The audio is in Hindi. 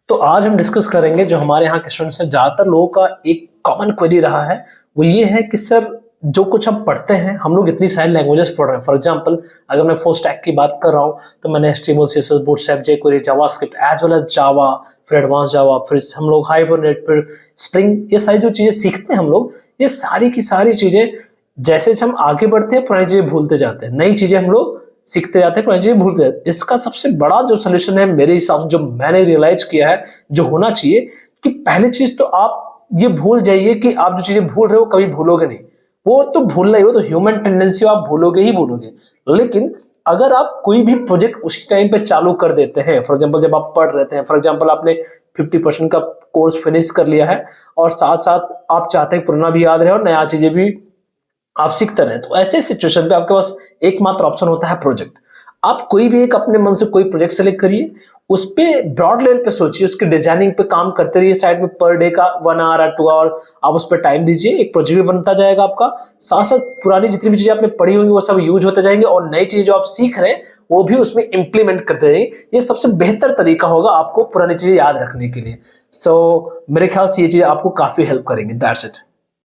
तो आज हम डिस्कस करेंगे जो हमारे यहाँ के स्टूडेंट्स हैं, ज़्यादातर लोगों का एक कॉमन क्वेरी रहा है वो ये है कि सर जो कुछ हम पढ़ते हैं, हम लोग इतनी सारी लैंग्वेजेस पढ़ रहे हैं। फॉर एग्जांपल अगर मैं फुल स्टैक की बात कर रहा हूँ तो मैंने HTML, CSS, bootstrap, jQuery, JavaScript as well as Java, फिर एडवांस जावा, फिर हम लोग हाइबरनेट, फिर स्प्रिंग, ये सारी जो चीजें सीखते हैं हम लोग, ये सारी की सारी चीजें जैसे जैसे हम आगे बढ़ते हैं पुरानी चीजें भूलते जाते हैं, नई चीजें हम लोग सीखते जाते हैं, पुरानी चीजें भूलते जाते हैं। इसका सबसे बड़ा जो सोल्यूशन है मेरे हिसाब से, जो मैंने रियलाइज किया है जो होना चाहिए, कि पहली चीज तो आप ये भूल जाइए कि आप जो चीजें भूल रहे हो कभी भूलोगे नहीं। वो तो भूलना ही, वो तो ह्यूमन टेंडेंसी, आप भूलोगे ही भूलोगे। लेकिन अगर आप कोई भी प्रोजेक्ट उसी टाइम पे चालू कर देते हैं, फॉर एग्जांपल जब आप पढ़ रहे थे, फॉर एग्जांपल आपने 50% का कोर्स फिनिश कर लिया है और साथ साथ आप चाहते हैं पुराना भी याद रहे और नया चीजें भी आप सीखते रहें, तो ऐसे सिचुएशन पे आपके पास एकमात्र ऑप्शन होता है प्रोजेक्ट। आप कोई भी एक अपने मन से कोई प्रोजेक्ट सेलेक्ट करिए, उस पे ब्रॉड लेवल पे सोचिए, उसके डिजाइनिंग पे काम करते रहिए, साइड में पर डे का 1 आवर या 2 आवर आप उस पर टाइम दीजिए, एक प्रोजेक्ट भी बनता जाएगा आपका। साथ साथ पुरानी जितनी भी चीजें आपने पढ़ी होंगी वो सब यूज होते जाएंगे और नई चीजें जो आप सीख रहे हैं वो भी उसमें इंप्लीमेंट करते रहिए। ये सबसे बेहतर तरीका होगा आपको पुरानी चीजें याद रखने के लिए। सो मेरे ख्याल से ये चीज आपको काफी हेल्प करेंगे। That's it.